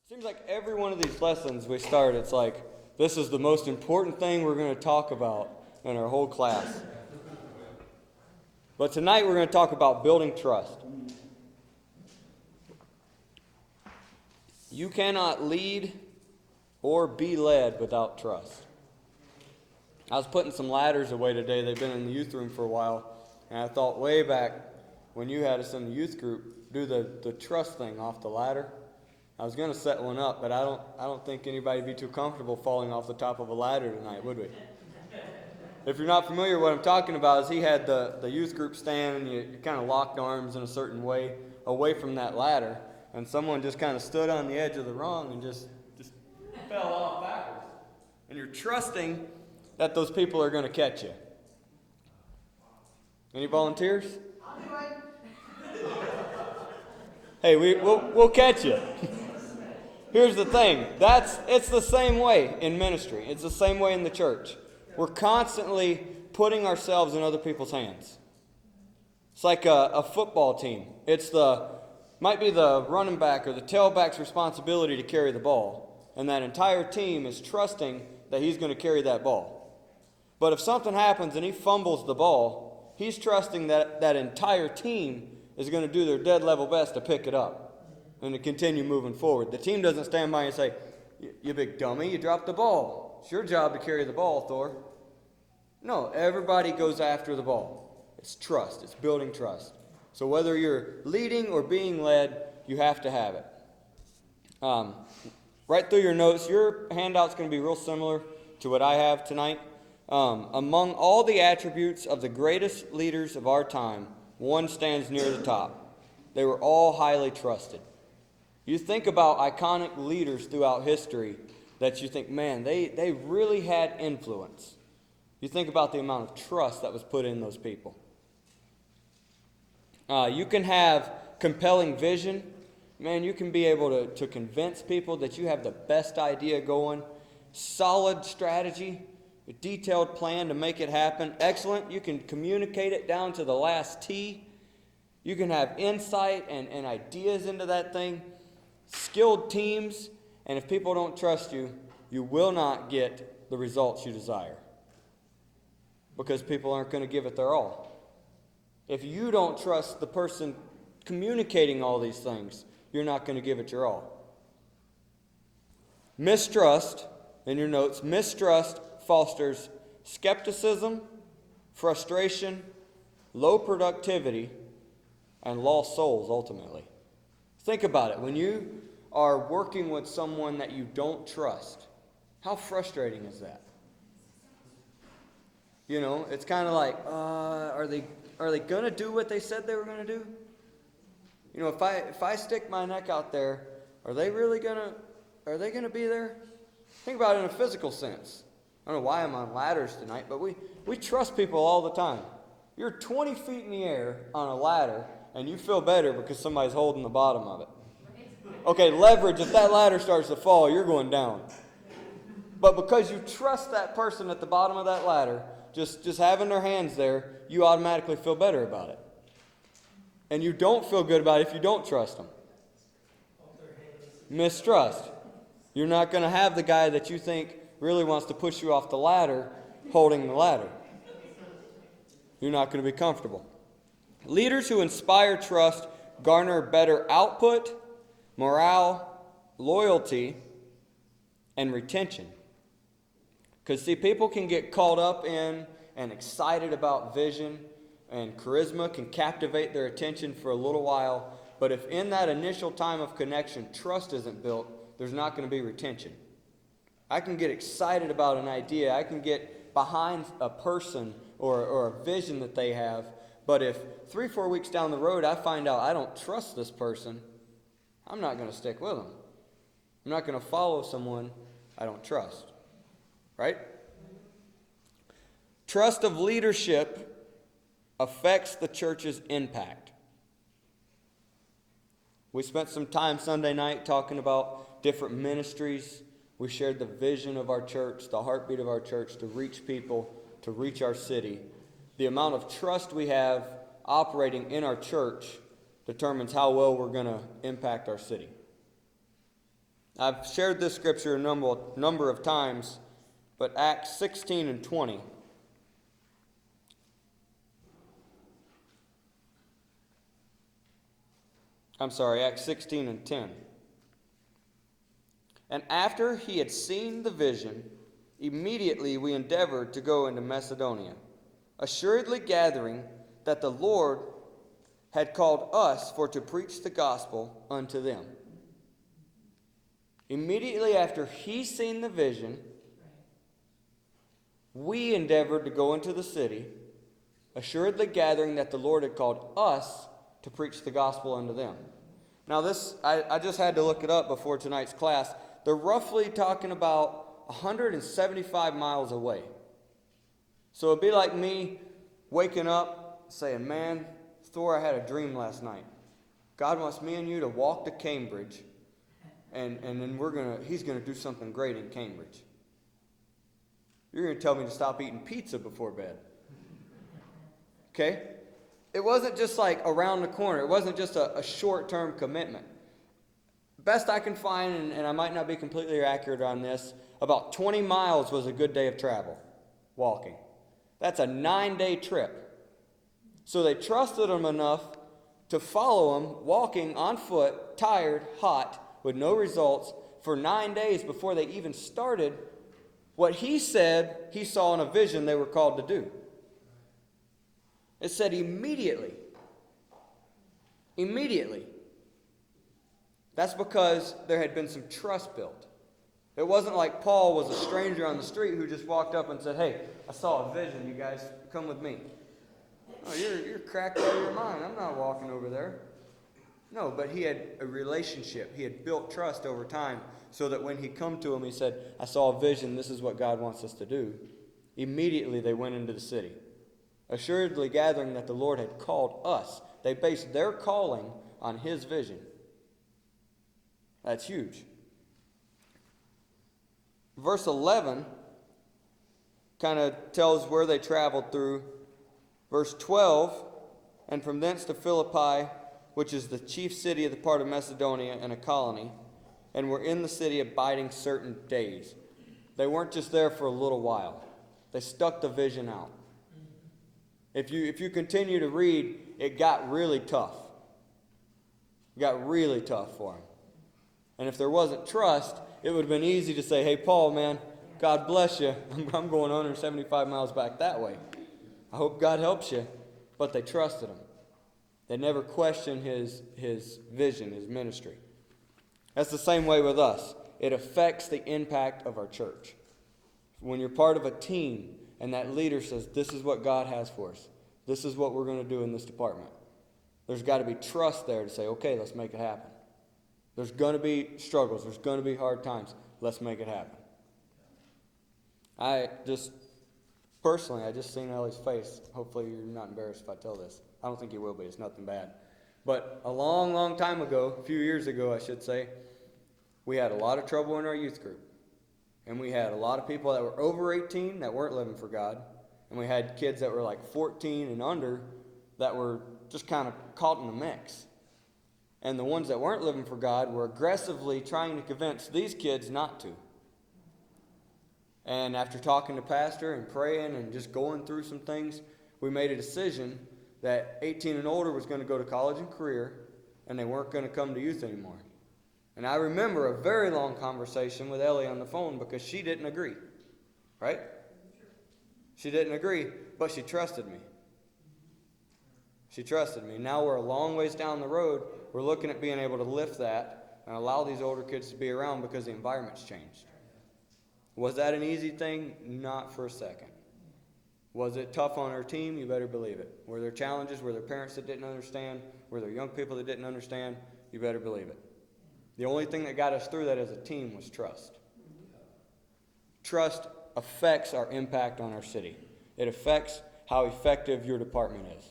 Seems like every one of these lessons we start, it's like, this is the most important thing we're going to talk about in our whole class. But tonight we're going to talk about building trust. You cannot lead or be led without trust. I was putting some ladders away today. They've been in the youth room for a while. And I thought way back when you had us in the youth group do the trust thing off the ladder. I was going to set one up, but I don't think anybody'd be too comfortable falling off the top of a ladder tonight, would we? If you're not familiar with what I'm talking about, is he had the youth group stand, and you kind of locked arms in a certain way away from that ladder, and someone just kind of stood on the edge of the rung and just fell off backwards. And you're trusting that those people are going to catch you. Any volunteers? I'll do it. Hey, we'll catch you. Here's the thing. It's the same way in ministry. It's the same way in the church. We're constantly putting ourselves in other people's hands. It's like a football team. Might be the running back or the tailback's responsibility to carry the ball. And that entire team is trusting that he's going to carry that ball. But if something happens and he fumbles the ball, he's trusting that that entire team is going to do their dead level best to pick it up and to continue moving forward. The team doesn't stand by and say, "You big dummy, you dropped the ball. It's your job to carry the ball, Thor." No, everybody goes after the ball. It's trust. It's building trust. So whether you're leading or being led, you have to have it. Right through your notes, your handout's going to be real similar to what I have tonight. Among all the attributes of the greatest leaders of our time, one stands near the top. They were all highly trusted. You think about iconic leaders throughout history that you think, man, they really had influence. You think about the amount of trust that was put in those people. You can have compelling vision. Man, you can be able to convince people that you have the best idea going. Solid strategy, a detailed plan to make it happen. Excellent. You can communicate it down to the last T. You can have insight and ideas into that thing. Skilled teams. And if people don't trust you, you will not get the results you desire. Because people aren't going to give it their all. If you don't trust the person communicating all these things, you're not going to give it your all. Mistrust, in your notes, mistrust fosters skepticism, frustration, low productivity, and lost souls ultimately. Think about it. When you are working with someone that you don't trust, how frustrating is that? You know, it's kind of like, are they going to do what they said they were going to do? You know, if I stick my neck out there, are they going to be there? Think about it in a physical sense. I don't know why I'm on ladders tonight, but we trust people all the time. You're 20 feet in the air on a ladder, and you feel better because somebody's holding the bottom of it. Okay, leverage, if that ladder starts to fall, you're going down. But because you trust that person at the bottom of that ladder, just having their hands there, you automatically feel better about it. And you don't feel good about it if you don't trust them. Mistrust. You're not going to have the guy that you think really wants to push you off the ladder holding the ladder. You're not going to be comfortable. Leaders who inspire trust garner better output, morale, loyalty, and retention. Because, see, people can get caught up in and excited about vision, and charisma can captivate their attention for a little while. But if in that initial time of connection, trust isn't built, there's not going to be retention. I can get excited about an idea. I can get behind a person or a vision that they have. But if 3-4 weeks down the road I find out I don't trust this person, I'm not going to stick with them. I'm not going to follow someone I don't trust. Right? Trust of leadership affects the church's impact. We spent some time Sunday night talking about different ministries. We shared the vision of our church, the heartbeat of our church, to reach people, to reach our city. The amount of trust we have operating in our church determines how well we're going to impact our city. I've shared this scripture a number of times, but Acts 16 and 20. Acts 16 and 10. And after he had seen the vision, immediately we endeavored to go into Macedonia, assuredly gathering that the Lord had called us for to preach the gospel unto them. Immediately after he seen the vision, we endeavored to go into the city, assuredly gathering that the Lord had called us to preach the gospel unto them. Now this, I just had to look it up before tonight's class. They're roughly talking about 175 miles away. So it'd be like me waking up saying, man, Thor, I had a dream last night. God wants me and you to walk to Cambridge, and then he's gonna do something great in Cambridge. You're gonna tell me to stop eating pizza before bed. Okay? It wasn't just like around the corner. It wasn't just a short-term commitment. Best I can find, and I might not be completely accurate on this, about 20 miles was a good day of travel, walking. That's a 9-day trip. So they trusted him enough to follow him, walking on foot, tired, hot, with no results, for 9 days before they even started what he said he saw in a vision they were called to do. It said immediately. Immediately. That's because there had been some trust built. It wasn't like Paul was a stranger on the street who just walked up and said, hey, I saw a vision, you guys, come with me. Oh, you're cracked out of your mind. I'm not walking over there. No, but he had a relationship. He had built trust over time so that when he come to him, he said, I saw a vision. This is what God wants us to do. Immediately they went into the city, assuredly gathering that the Lord had called us. They based their calling on his vision. That's huge. Verse 11 kind of tells where they traveled through. Verse 12, and from thence to Philippi, which is the chief city of the part of Macedonia and a colony, and were in the city abiding certain days. They weren't just there for a little while. They stuck the vision out. If you continue to read, it got really tough. It got really tough for them. And if there wasn't trust, it would have been easy to say, hey, Paul, man, God bless you. I'm going 175 miles back that way. I hope God helps you. But they trusted him. They never questioned his vision, his ministry. That's the same way with us. It affects the impact of our church. When you're part of a team and that leader says, this is what God has for us. This is what we're going to do in this department. There's got to be trust there to say, okay, let's make it happen. There's going to be struggles. There's going to be hard times. Let's make it happen. I just seen Ellie's face. Hopefully you're not embarrassed if I tell this. I don't think you will be. It's nothing bad. But a long, long time ago, a few years ago, I should say, we had a lot of trouble in our youth group. And we had a lot of people that were over 18 that weren't living for God. And we had kids that were like 14 and under that were just kind of caught in the mix. And the ones that weren't living for God were aggressively trying to convince these kids not to. And after talking to pastor and praying and just going through some things, we made a decision that 18 and older was going to go to college and career, and they weren't going to come to youth anymore. And I remember a very long conversation with Ellie on the phone because she didn't agree. Right? She didn't agree, but she trusted me. She trusted me. Now we're a long ways down the road. We're looking at being able to lift that and allow these older kids to be around because the environment's changed. Was that an easy thing? Not for a second. Was it tough on our team? You better believe it. Were there challenges? Were there parents that didn't understand? Were there young people that didn't understand? You better believe it. The only thing that got us through that as a team was trust. Trust affects our impact on our city. It affects how effective your department is.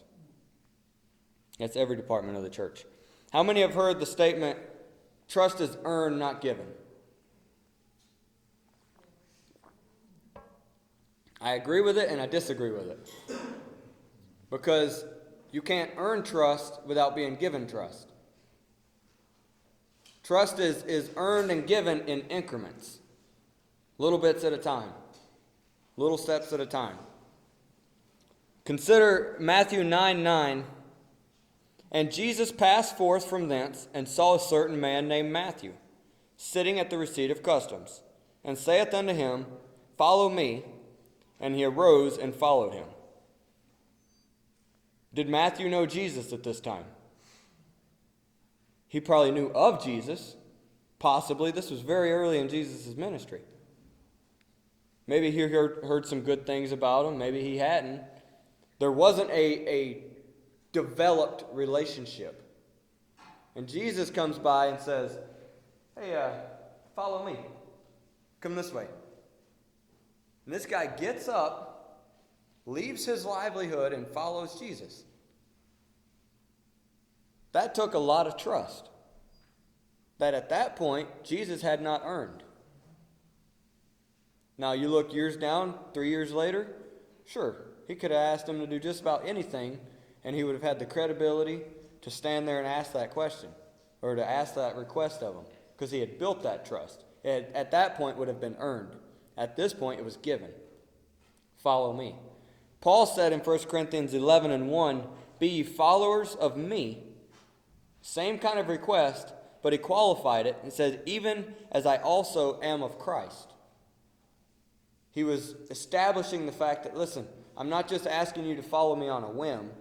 That's every department of the church. How many have heard the statement, trust is earned, not given? I agree with it and I disagree with it. Because you can't earn trust without being given trust. Trust is earned and given in increments, little bits at a time, little steps at a time. Consider Matthew 9:9. And Jesus passed forth from thence, and saw a certain man named Matthew, sitting at the receipt of customs, and saith unto him, Follow me. And he arose and followed him. Did Matthew know Jesus at this time? He probably knew of Jesus. Possibly. This was very early in Jesus' ministry. Maybe he heard some good things about him. Maybe he hadn't. There wasn't a developed relationship. And Jesus comes by and says, Hey, follow me. Come this way. And this guy gets up, leaves his livelihood, and follows Jesus. That took a lot of trust that at that point Jesus had not earned. Now you look years down, 3 years later, sure, he could have asked him to do just about anything, and he would have had the credibility to stand there and ask that question, or to ask that request of him, because he had built that trust. It, at that point, would have been earned. At this point, it was given. Follow me. Paul said in 1 Corinthians 11:1, Be ye followers of me. Same kind of request, but he qualified it and said, Even as I also am of Christ. He was establishing the fact that, listen, I'm not just asking you to follow me on a whim.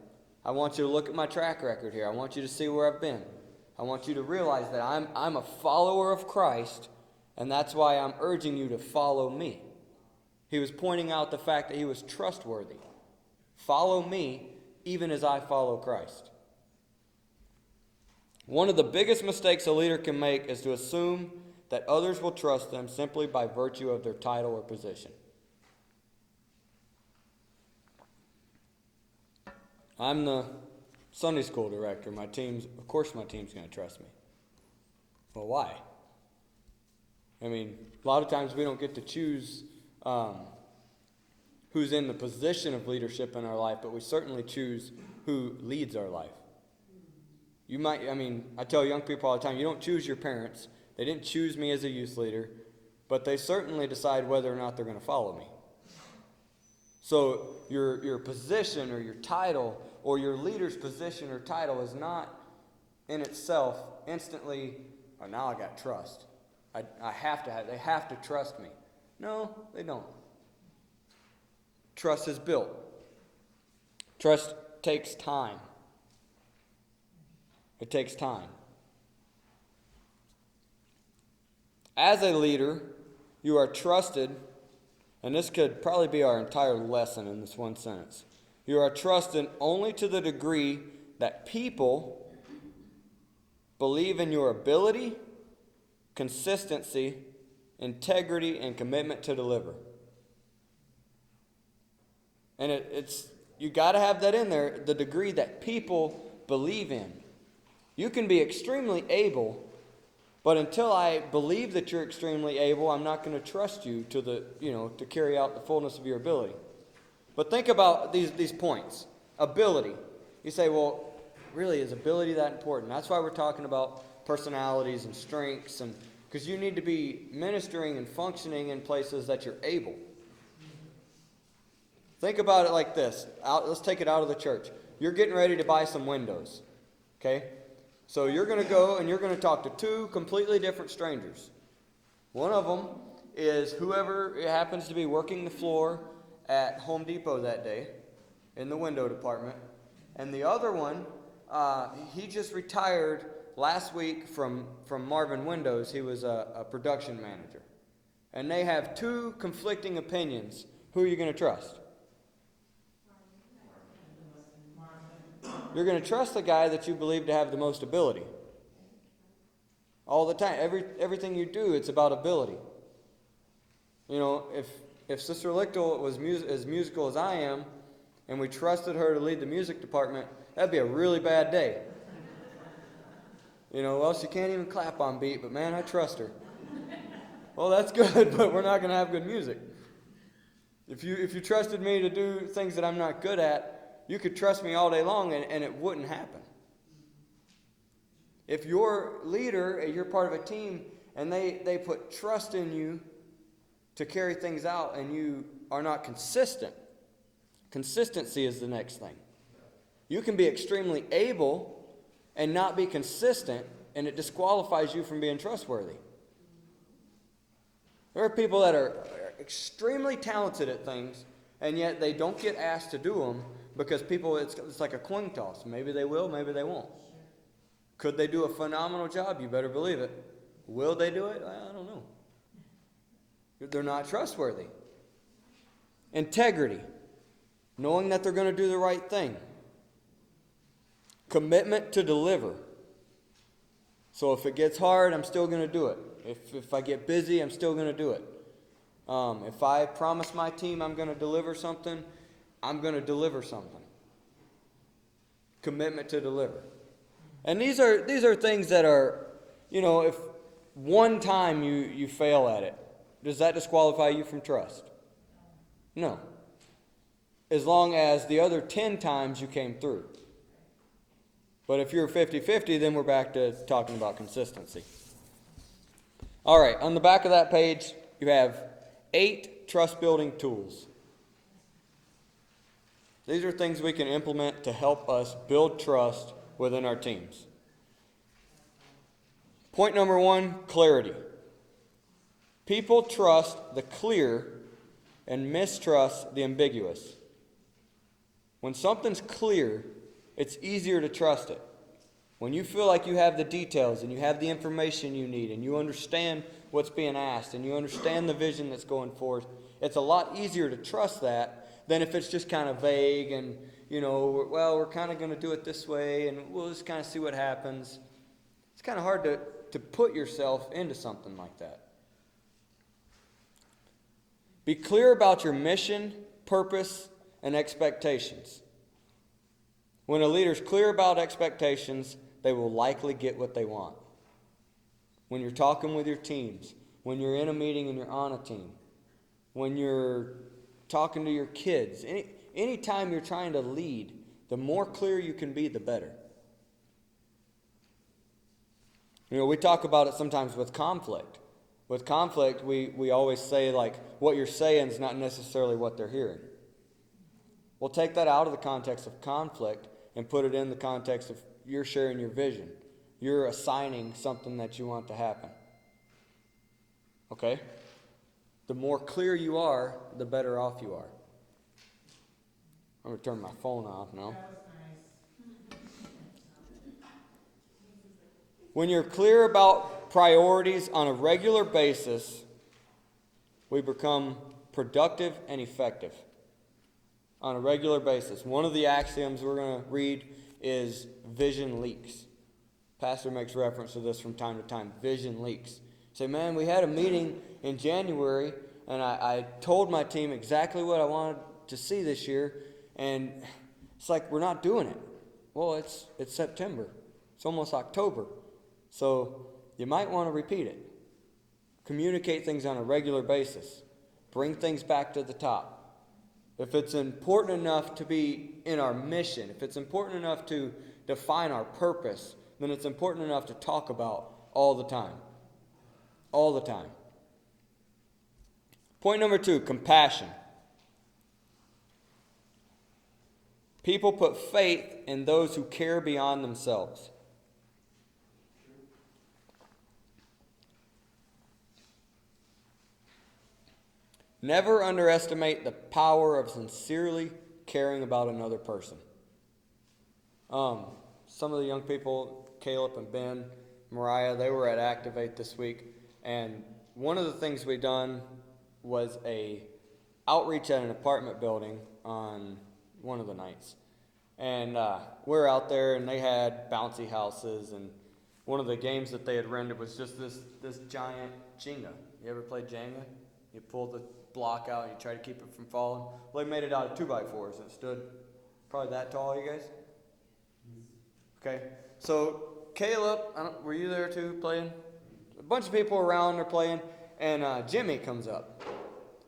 I want you to look at my track record here. I want you to see where I've been. I want you to realize that I'm a follower of Christ, and that's why I'm urging you to follow me. He was pointing out the fact that he was trustworthy. Follow me, even as I follow Christ. One of the biggest mistakes a leader can make is to assume that others will trust them simply by virtue of their title or position. I'm the Sunday school director. Of course my team's going to trust me. Well, why? I mean, a lot of times we don't get to choose who's in the position of leadership in our life, but we certainly choose who leads our life. I tell young people all the time, you don't choose your parents. They didn't choose me as a youth leader, but they certainly decide whether or not they're going to follow me. So your position or your title or your leader's position or title is not in itself instantly, oh, now I got trust. They have to trust me. No, they don't. Trust is built. Trust takes time. It takes time. As a leader, you are trusted, and this could probably be our entire lesson in this one sentence. You are trusted only to the degree that people believe in your ability, consistency, integrity, and commitment to deliver. And it's you got to have that in there, the degree that people believe in. You can be extremely able, but until I believe that you're extremely able, I'm not going to trust you to carry out the fullness of your ability. But think about these points. Ability. You say, well, really, is ability that important? That's why we're talking about personalities and strengths, and because you need to be ministering and functioning in places that you're able. Think about it like this. Let's take it out of the church. You're getting ready to buy some windows. Okay? So you're going to go and you're going to talk to two completely different strangers. One of them is whoever happens to be working the floor at Home Depot that day in the window department. And the other one, he just retired last week from Marvin Windows. He was a production manager. And they have two conflicting opinions. Who are you going to trust? You're going to trust the guy that you believe to have the most ability. All the time. Everything you do, it's about ability. You know, if Sister Lichtel was as musical as I am, and we trusted her to lead the music department, that'd be a really bad day. You know, well, she can't even clap on beat, but man, I trust her. Well, that's good, but we're not going to have good music. If you trusted me to do things that I'm not good at, you could trust me all day long and it wouldn't happen. If your leader, you're part of a team, and they put trust in you to carry things out, and you are not consistent, consistency is the next thing. You can be extremely able and not be consistent, and it disqualifies you from being trustworthy. There are people that are extremely talented at things, and yet they don't get asked to do them because people, it's like a coin toss. Maybe they will, maybe they won't. Could they do a phenomenal job? You better believe it. Will they do it? I don't know. They're not trustworthy. Integrity. Knowing that they're going to do the right thing. Commitment to deliver. So if it gets hard, I'm still going to do it. If I get busy, I'm still going to do it. If I promise my team I'm going to deliver something, I'm going to deliver something. Commitment to deliver. And these are things that are, if one time you fail at it, does that disqualify you from trust? No. As long as the other 10 times you came through. But if you're 50-50, then we're back to talking about consistency. All right, on the back of that page, you have 8 trust-building tools. These are things we can implement to help us build trust within our teams. Point number 1, clarity. People trust the clear and mistrust the ambiguous. When something's clear, it's easier to trust it. When you feel like you have the details and you have the information you need and you understand what's being asked and you understand the vision that's going forth, it's a lot easier to trust that than if it's just kind of vague and, we're kind of going to do it this way and we'll just kind of see what happens. It's kind of hard to put yourself into something like that. Be clear about your mission, purpose, and expectations. When a leader's clear about expectations, they will likely get what they want. When you're talking with your teams, when you're in a meeting and you're on a team, when you're talking to your kids, any time you're trying to lead, the more clear you can be, the better. We talk about it sometimes with conflict. With conflict, we always say, what you're saying is not necessarily what they're hearing. We'll take that out of the context of conflict and put it in the context of you're sharing your vision. You're assigning something that you want to happen. Okay? The more clear you are, the better off you are. I'm going to turn my phone off now. When you're clear about priorities on a regular basis, we become productive and effective. On a regular basis. One of the axioms we're going to read is vision leaks. Pastor makes reference to this from time to time. Vision leaks. Say, man, we had a meeting in January, and I told my team exactly what I wanted to see this year, and it's like we're not doing it. Well, it's September. It's almost October. So you might want to repeat it. Communicate things on a regular basis. Bring things back to the top. If it's important enough to be in our mission, if it's important enough to define our purpose, then it's important enough to talk about all the time. All the time. Point number 2, compassion. People put faith in those who care beyond themselves. Never underestimate the power of sincerely caring about another person. Some of the young people, Caleb and Ben, Mariah, they were at Activate this week, and one of the things we done was a outreach at an apartment building on one of the nights. And we're out there, and they had bouncy houses, and one of the games that they had rented was just this giant Jenga. You ever played Jenga? You pull the block out and you try to keep it from falling. Well, they made it out of 2x4s. It stood probably that tall, you guys? Okay. So Caleb, were you there too playing? A bunch of people around are playing, and Jimmy comes up.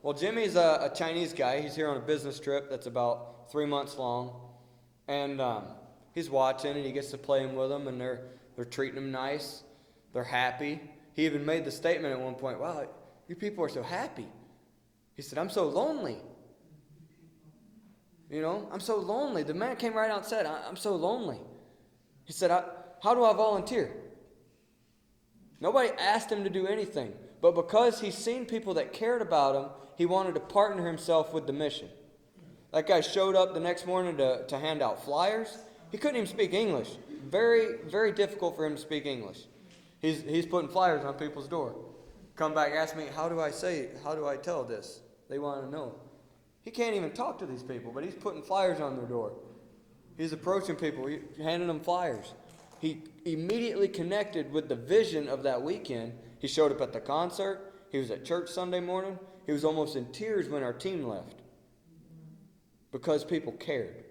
Well, Jimmy's a Chinese guy. He's here on a business trip that's about 3 months long. And he's watching, and he gets to playing with them, and they're They're treating him nice. They're happy. He even made the statement at one point, wow, you people are so happy. He said, I'm so lonely. You know, I'm so lonely. The man came right out and said, I'm so lonely. He said, how do I volunteer? Nobody asked him to do anything. But because he's seen people that cared about him, he wanted to partner himself with the mission. That guy showed up the next morning to hand out flyers. He couldn't even speak English. Very, very difficult for him to speak English. He's putting flyers on people's door. Come back, ask me, how do I tell this? They want to know. He can't even talk to these people, but he's putting flyers on their door. He's approaching people, handing them flyers. He immediately connected with the vision of that weekend. He showed up at the concert. He was at church Sunday morning. He was almost in tears when our team left because people cared.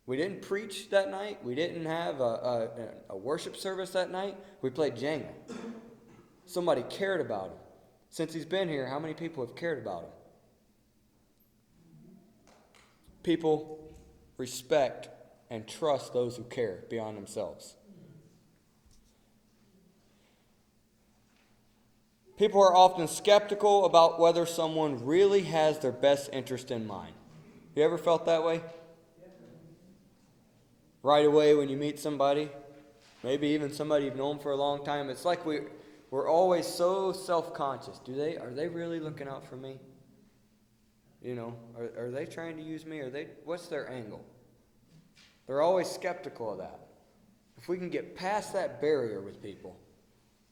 We didn't preach that night. We didn't have a worship service that night. We played Jenga. Somebody cared about him. Since he's been here, how many people have cared about him? People respect and trust those who care beyond themselves. People are often skeptical about whether someone really has their best interest in mind. You ever felt that way? Right away when you meet somebody, maybe even somebody you've known for a long time, it's like we're always so self-conscious. Are they really looking out for me? You know, are they trying to use me? What's their angle? They're always skeptical of that. If we can get past that barrier with people,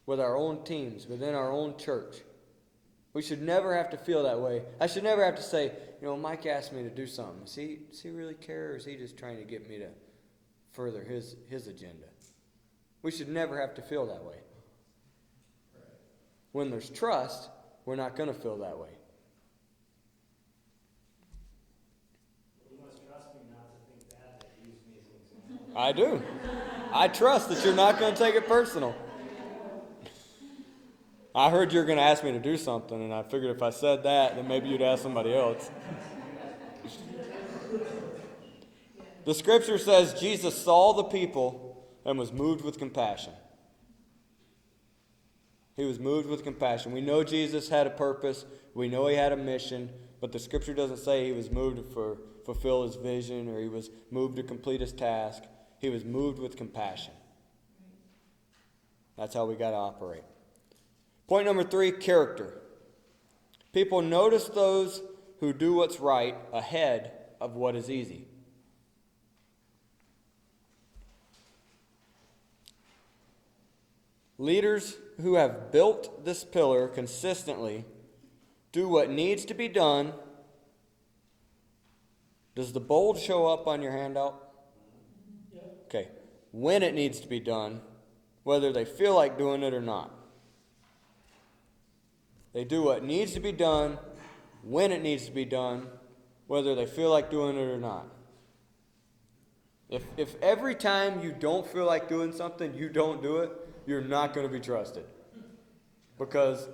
with our own teams, within our own church, we should never have to feel that way. I should never have to say, Mike asked me to do something. Does he really care, or is he just trying to get me to further his agenda? We should never have to feel that way. When there's trust, we're not going to feel that way. You must trust me not to think that you use me as an example. I do. I trust that you're not going to take it personal. I heard you were going to ask me to do something, and I figured if I said that, then maybe you'd ask somebody else. The scripture says Jesus saw the people and was moved with compassion. He was moved with compassion. We know Jesus had a purpose. We know he had a mission. But the scripture doesn't say he was moved to fulfill his vision or he was moved to complete his task. He was moved with compassion. That's how we got to operate. Point number 3, character. People notice those who do what's right ahead of what is easy. Leaders who have built this pillar consistently do what needs to be done. Does the bold show up on your handout? Yeah. Okay. When it needs to be done, whether they feel like doing it or not. They do what needs to be done, when it needs to be done, whether they feel like doing it or not. If every time you don't feel like doing something, you don't do it, you're not going to be trusted. Because,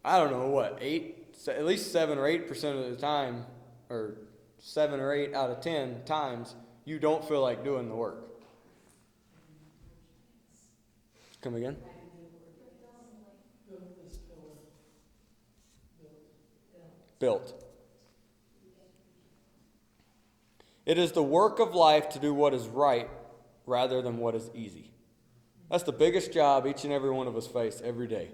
I don't know what, at least 7 or 8% of the time, or 7 or 8 out of 10 times, you don't feel like doing the work. Come again? Built. It is the work of life to do what is right rather than what is easy. That's the biggest job each and every one of us face every day.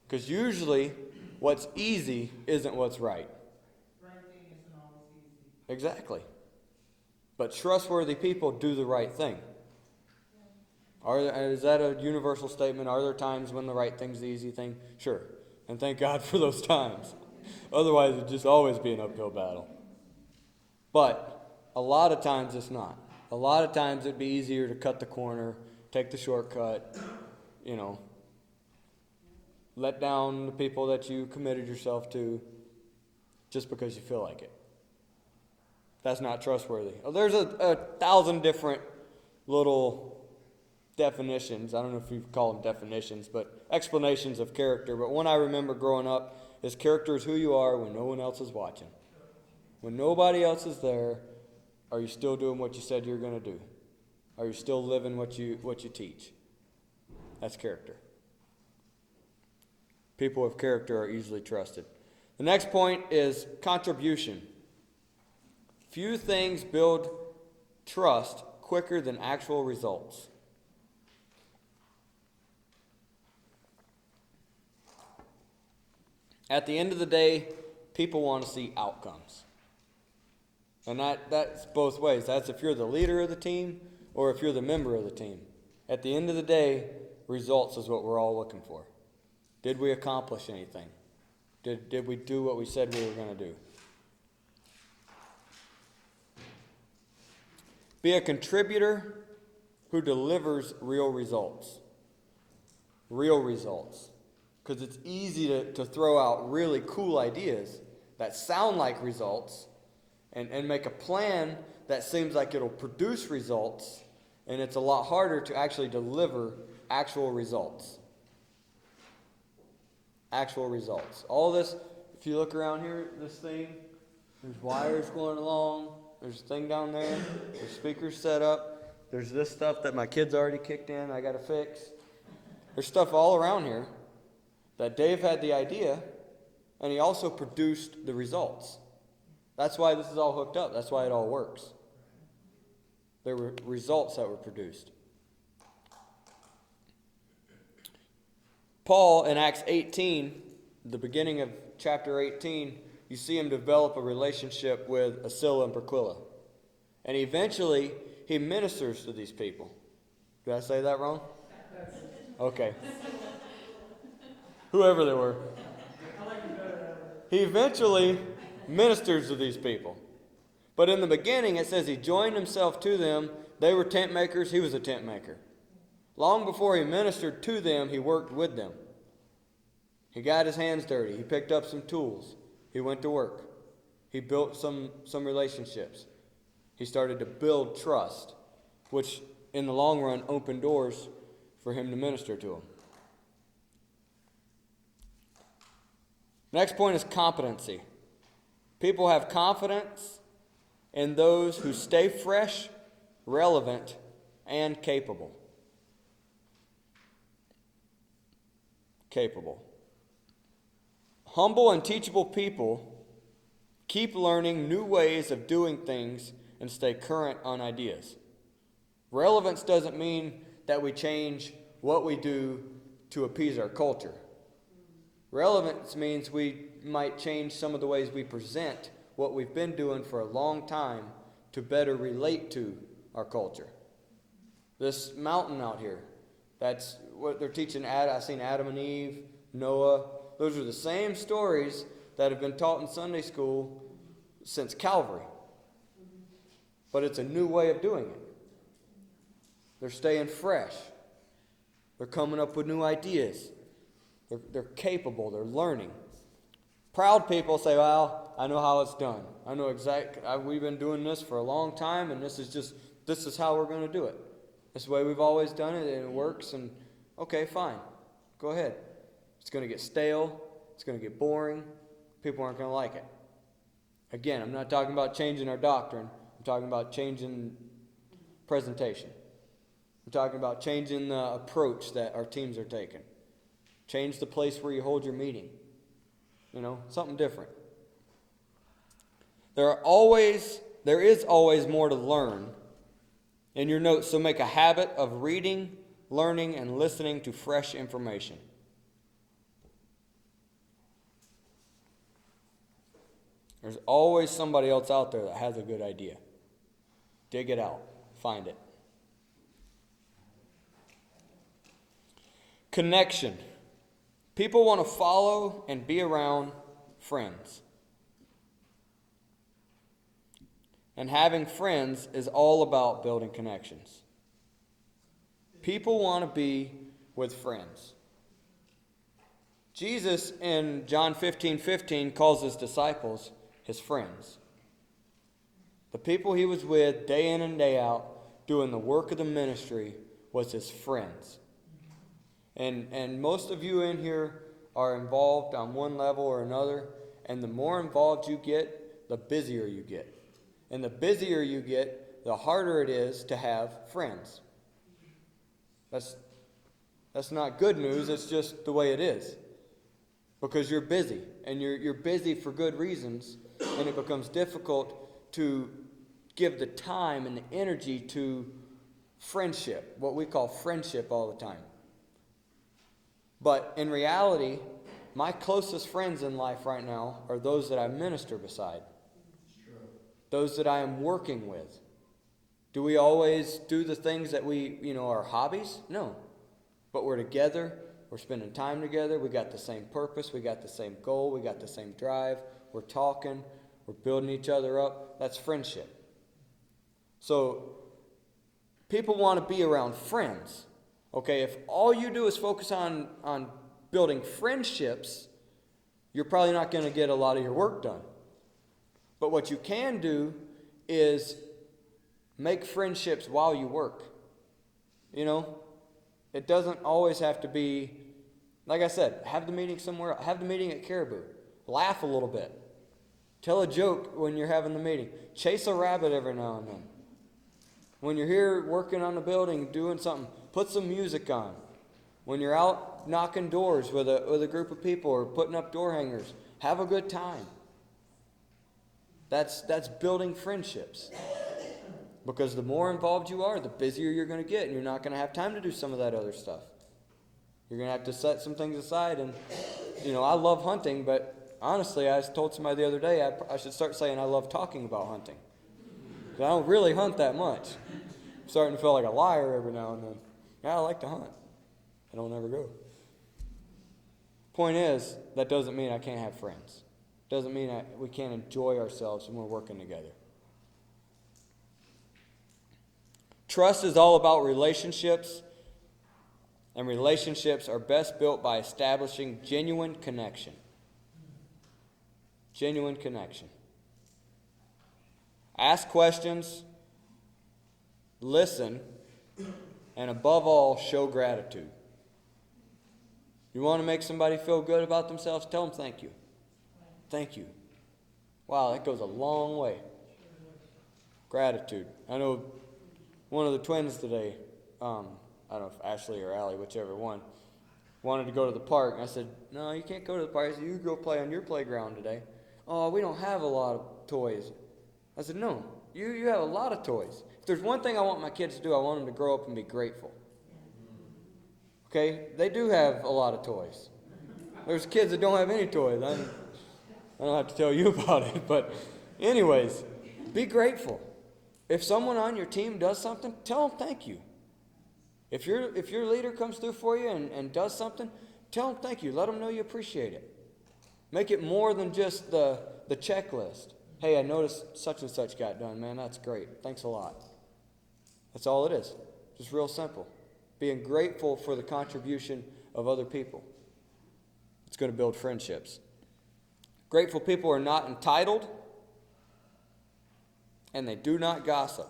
Because usually, what's easy isn't what's right. Right thing isn't always easy. Exactly. But trustworthy people do the right thing. Is that a universal statement? Are there times when the right thing's the easy thing? Sure. And thank God for those times. Otherwise, it'd just always be an uphill battle. But a lot of times it's not. A lot of times it'd be easier to cut the corner, take the shortcut, let down the people that you committed yourself to just because you feel like it. That's not trustworthy. There's a 1,000 different little definitions. I don't know if you call them definitions, but explanations of character. But one I remember growing up is character is who you are when no one else is watching. When nobody else is there, are you still doing what you said you were going to do? Are you still living what you teach? That's character. People with character are easily trusted. The next point is contribution. Few things build trust quicker than actual results. At the end of the day, people want to see outcomes. And that's both ways. That's if you're the leader of the team or if you're the member of the team. At the end of the day, results is what we're all looking for. Did we accomplish anything? Did we do what we said we were going to do? Be a contributor who delivers real results. Real results. Because it's easy to throw out really cool ideas that sound like results and make a plan that seems like it'll produce results, and it's a lot harder to actually deliver actual results. Actual results. All this, if you look around here, this thing, there's wires going along, there's a thing down there, there's speakers set up, there's this stuff that my kids already kicked in, I got to fix. There's stuff all around here that Dave had the idea, and he also produced the results. That's why this is all hooked up. That's why it all works. There were results that were produced. Paul, in Acts 18, the beginning of chapter 18, you see him develop a relationship with Aquila and Priscilla. And eventually, he ministers to these people. Did I say that wrong? Okay. Whoever they were. He eventually ministers to these people. But in the beginning, it says he joined himself to them. They were tent makers. He was a tent maker. Long before he ministered to them, he worked with them. He got his hands dirty. He picked up some tools. He went to work. He built some relationships. He started to build trust, which in the long run opened doors for him to minister to them. Next point is competency. People have confidence in those who stay fresh, relevant, and capable. Capable. Humble and teachable people keep learning new ways of doing things and stay current on ideas. Relevance doesn't mean that we change what we do to appease our culture. Relevance means we might change some of the ways we present what we've been doing for a long time to better relate to our culture. This mountain out here, that's what they're teaching. I've seen Adam and Eve, Noah. Those are the same stories that have been taught in Sunday school since Calvary. But it's a new way of doing it. They're staying fresh. They're coming up with new ideas. They're capable. They're learning. Proud people say, well, I know how it's done. I know exactly. We've been doing this for a long time, and this is how we're going to do it. This is the way we've always done it, and it works. And okay, fine. Go ahead. It's going to get stale. It's going to get boring. People aren't going to like it. Again, I'm not talking about changing our doctrine. I'm talking about changing presentation. I'm talking about changing the approach that our teams are taking. Change the place where you hold your meeting. Something different. There is always more to learn in your notes, so make a habit of reading, learning, and listening to fresh information. There's always somebody else out there that has a good idea. Dig it out. Find it. Connection. People want to follow and be around friends. And having friends is all about building connections. People want to be with friends. Jesus in John 15:15 calls his disciples his friends. The people he was with day in and day out doing the work of the ministry was his friends. And most of you in here are involved on one level or another, and the more involved you get, the busier you get. And the busier you get, the harder it is to have friends. That's not good news, it's just the way it is. Because you're busy, and you're busy for good reasons, and it becomes difficult to give the time and the energy to friendship, what we call friendship all the time. But in reality, my closest friends in life right now are those that I minister beside. Those that I am working with. Do we always do the things that our hobbies? No. But we're together, we're spending time together, we got the same purpose, we got the same goal, we got the same drive, we're talking, we're building each other up. That's friendship. So, people want to be around friends. Okay, if all you do is focus on building friendships, you're probably not going to get a lot of your work done. But what you can do is make friendships while you work. It doesn't always have to be, like I said, have the meeting somewhere, have the meeting at Caribou. Laugh a little bit. Tell a joke when you're having the meeting. Chase a rabbit every now and then. When you're here working on the building, doing something, put some music on. When you're out knocking doors with a group of people or putting up door hangers, have a good time. That's building friendships. Because the more involved you are, the busier you're going to get, and you're not going to have time to do some of that other stuff. You're going to have to set some things aside. And, I love hunting, but honestly, I told somebody the other day I should start saying I love talking about hunting. I don't really hunt that much. I'm starting to feel like a liar every now and then. Yeah, I like to hunt. I don't ever go. Point is, that doesn't mean I can't have friends. Doesn't mean we can't enjoy ourselves when we're working together. Trust is all about relationships, and relationships are best built by establishing genuine connection. Genuine connection. Ask questions, listen, and above all, show gratitude. You want to make somebody feel good about themselves? Tell them thank you. Thank you. Wow, that goes a long way. Gratitude. I know one of the twins today, I don't know if Ashley or Allie, whichever one, wanted to go to the park. And I said, no, you can't go to the park. I said, you go play on your playground today. Oh, we don't have a lot of toys. I said, no, you have a lot of toys. If there's one thing I want my kids to do, I want them to grow up and be grateful. Okay? They do have a lot of toys. There's kids that don't have any toys. I don't have to tell you about it. But anyways, be grateful. If someone on your team does something, tell them thank you. If your leader comes through for you and does something, tell them thank you. Let them know you appreciate it. Make it more than just the checklist. Hey, I noticed such and such got done. Man, that's great. Thanks a lot. That's all it is. Just real simple. Being grateful for the contribution of other people. It's going to build friendships. Grateful people are not entitled, and they do not gossip.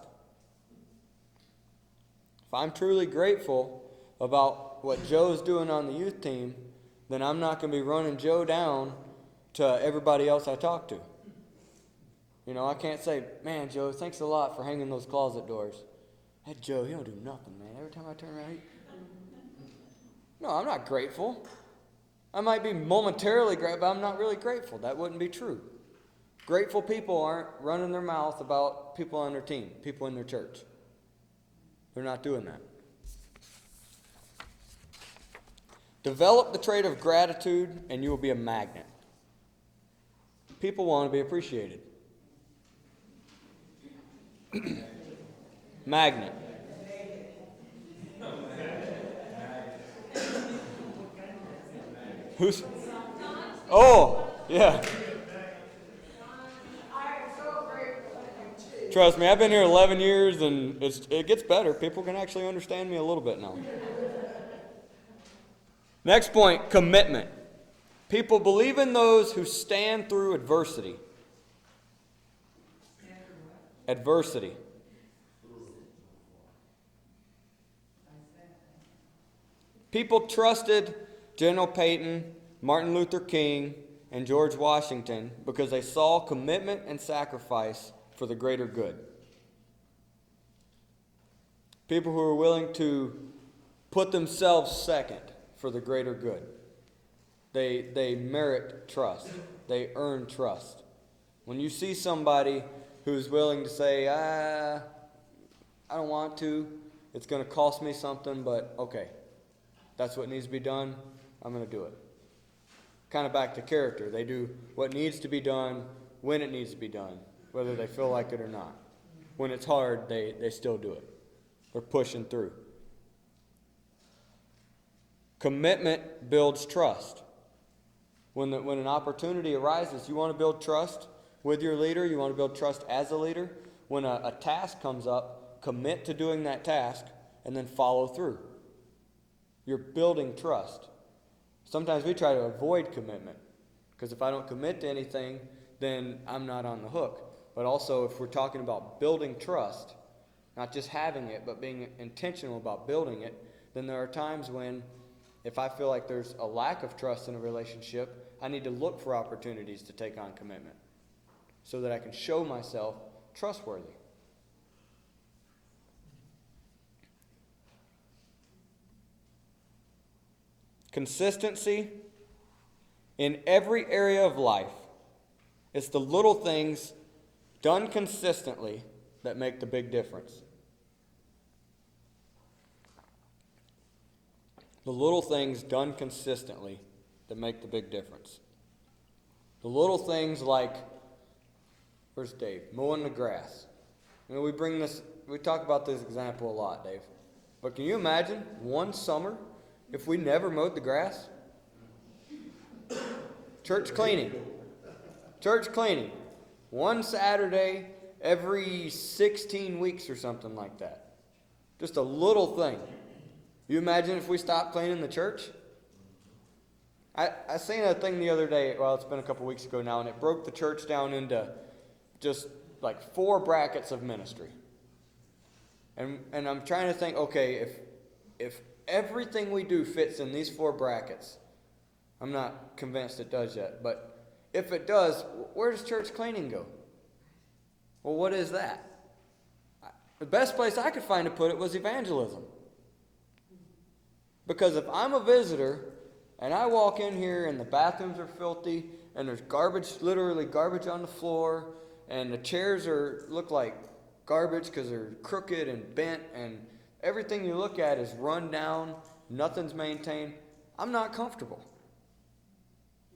If I'm truly grateful about what Joe's doing on the youth team, then I'm not going to be running Joe down to everybody else I talk to. I can't say, man, Joe, thanks a lot for hanging those closet doors. Hey, Joe, you don't do nothing, man. Every time I turn around, No, I'm not grateful. I might be momentarily grateful, but I'm not really grateful. That wouldn't be true. Grateful people aren't running their mouth about people on their team, people in their church. They're not doing that. Develop the trait of gratitude, and you will be a magnet. People want to be appreciated. Magnet. Who's? Oh, yeah. Trust me, I've been here 11 years, and it gets better. People can actually understand me a little bit now. Next point, commitment. People believe in those who stand through adversity. Adversity. People trusted General Patton, Martin Luther King, and George Washington because they saw commitment and sacrifice for the greater good. People who are willing to put themselves second for the greater good. They merit trust. They earn trust. When you see somebody who's willing to say, I don't want to, it's going to cost me something, but okay, that's what needs to be done, I'm going to do it. Kind of back to character. They do what needs to be done when it needs to be done, whether they feel like it or not. When it's hard, they still do it. They're pushing through. Commitment builds trust. When an opportunity arises, you want to build trust with your leader, you want to build trust as a leader. When a task comes up, commit to doing that task and then follow through. You're building trust. Sometimes we try to avoid commitment because if I don't commit to anything, then I'm not on the hook. But also, if we're talking about building trust, not just having it, but being intentional about building it, then there are times when, if I feel like there's a lack of trust in a relationship, I need to look for opportunities to take on commitment so that I can show myself trustworthy. Consistency in every area of life. It's the little things done consistently that make the big difference. The little things done consistently that make the big difference. The little things like, where's Dave? Mowing the grass. We talk about this example a lot, Dave. But can you imagine one summer if we never mowed the grass? Church cleaning. Church cleaning. One Saturday every 16 weeks or something like that. Just a little thing. You imagine if we stopped cleaning the church? I seen a thing the other day, well, it's been a couple weeks ago now, and it broke the church down into just like 4 brackets of ministry. And I'm trying to think, okay, if everything we do fits in these 4 brackets, I'm not convinced it does yet, but if it does, where does church cleaning go? Well, what is that? The best place I could find to put it was evangelism. Because if I'm a visitor and I walk in here and the bathrooms are filthy and there's garbage, literally garbage on the floor, and the chairs look like garbage because they're crooked and bent and everything you look at is run down, nothing's maintained, I'm not comfortable.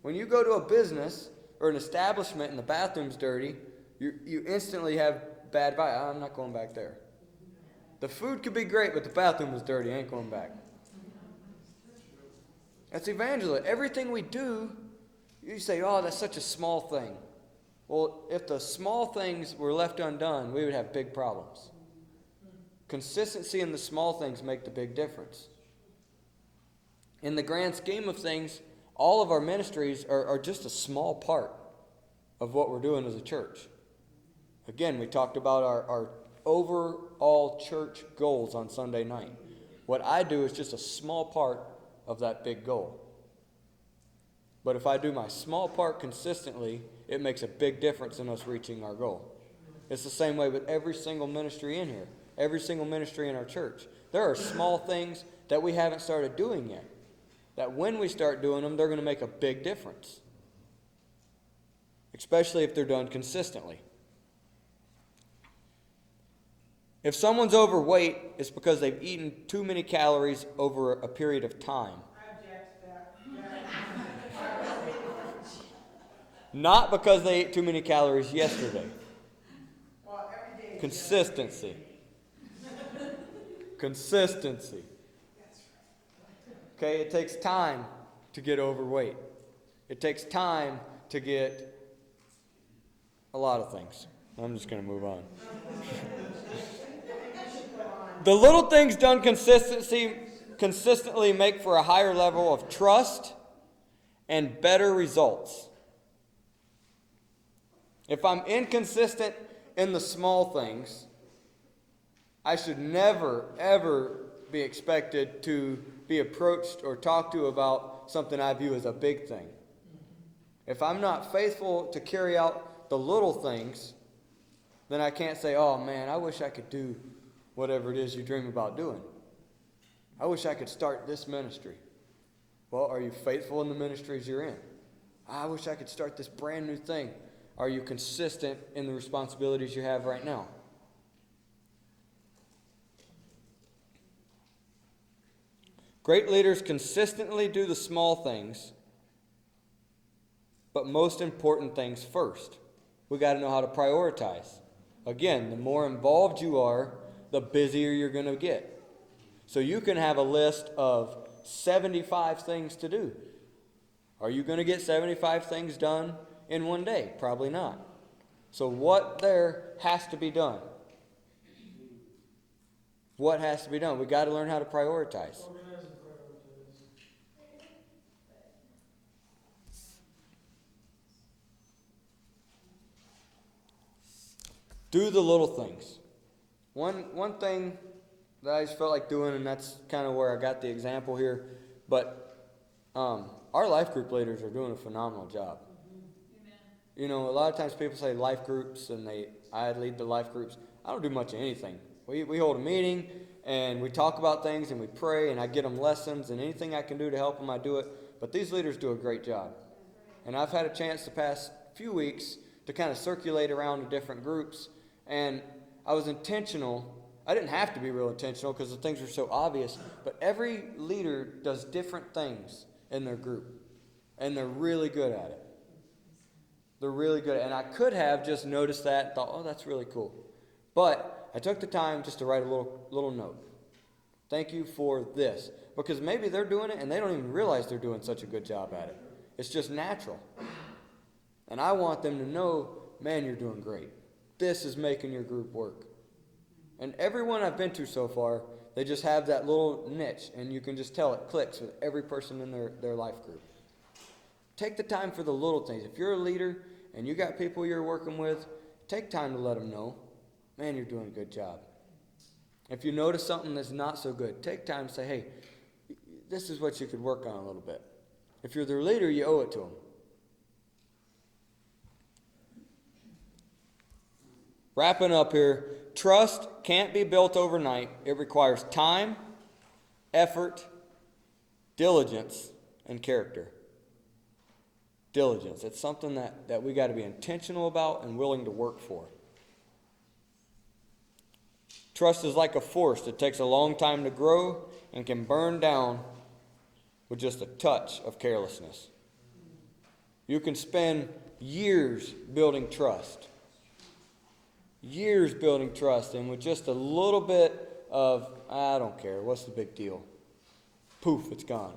When you go to a business or an establishment and the bathroom's dirty, you instantly have bad vibe. I'm not going back there. The food could be great, but the bathroom was dirty. I ain't going back. That's evangelism. Everything we do, you say, oh, that's such a small thing. Well, if the small things were left undone, we would have big problems. Consistency in the small things make the big difference. In the grand scheme of things, all of our ministries are just a small part of what we're doing as a church. Again, we talked about our overall church goals on Sunday night. What I do is just a small part of that big goal. But if I do my small part consistently, it makes a big difference in us reaching our goal. It's the same way with every single ministry in here, every single ministry in our church. There are small things that we haven't started doing yet, that when we start doing them, they're going to make a big difference, especially if they're done consistently. If someone's overweight, it's because they've eaten too many calories over a period of time. I object to that. Not because they ate too many calories yesterday. Well, every day. Consistency. Consistency. Okay, it takes time to get overweight. It takes time to get a lot of things. I'm just going to move on. The little things done consistently make for a higher level of trust and better results. If I'm inconsistent in the small things, I should never, ever be expected to be approached or talked to about something I view as a big thing. If I'm not faithful to carry out the little things, then I can't say, oh man, I wish I could do whatever it is you dream about doing. I wish I could start this ministry. Well, are you faithful in the ministries you're in? I wish I could start this brand new thing. Are you consistent in the responsibilities you have right now? Great leaders consistently do the small things, but most important things first. We got to know how to prioritize. Again, the more involved you are, the busier you're going to get. So you can have a list of 75 things to do. Are you going to get 75 things done in one day? Probably not. So what there has to be done? What has to be done? We got to learn how to prioritize. Organize and prioritize. Do the little things. One thing that I just felt like doing, and that's kind of where I got the example here, but our life group leaders are doing a phenomenal job. Amen. You know, a lot of times people say life groups, and I lead the life groups. I don't do much of anything. We hold a meeting, and we talk about things, and we pray, and I get them lessons, and anything I can do to help them, I do it. But these leaders do a great job. And I've had a chance the past few weeks to kind of circulate around to different groups, and I was intentional. I didn't have to be real intentional because the things were so obvious, but every leader does different things in their group, and they're really good at it. They're really good at it. And I could have just noticed that and thought, oh, that's really cool. But I took the time just to write a little note. Thank you for this. Because maybe they're doing it and they don't even realize they're doing such a good job at it. It's just natural. And I want them to know, man, you're doing great. This is making your group work. And everyone I've been to so far, they just have that little niche, and you can just tell it clicks with every person in their life group. Take the time for the little things. If you're a leader and you got people you're working with, take time to let them know, man, you're doing a good job. If you notice something that's not so good, take time to say, hey, this is what you could work on a little bit. If you're their leader, you owe it to them. Wrapping up here, trust can't be built overnight. It requires time, effort, diligence, and character. Diligence. It's something that we got to be intentional about and willing to work for. Trust is like a forest. It takes a long time to grow and can burn down with just a touch of carelessness. You can spend years building trust. Years building trust, and with just a little bit of, I don't care, what's the big deal? Poof, it's gone.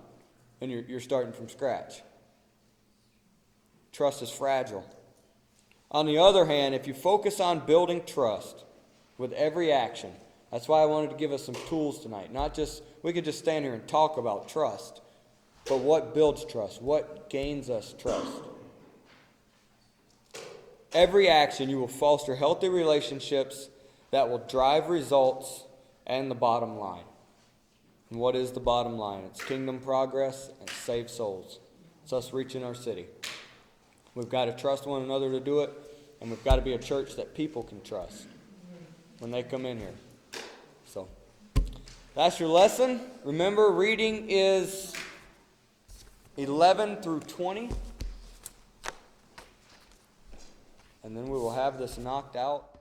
And you're starting from scratch. Trust is fragile. On the other hand, if you focus on building trust with every action, that's why I wanted to give us some tools tonight. Not just, we could just stand here and talk about trust, but what builds trust? What gains us trust? Every action, you will foster healthy relationships that will drive results and the bottom line. And what is the bottom line? It's kingdom progress and save souls. It's us reaching our city. We've got to trust one another to do it, and we've got to be a church that people can trust when they come in here. So, that's your lesson. Remember, reading is 11 through 20. And then we will have this knocked out.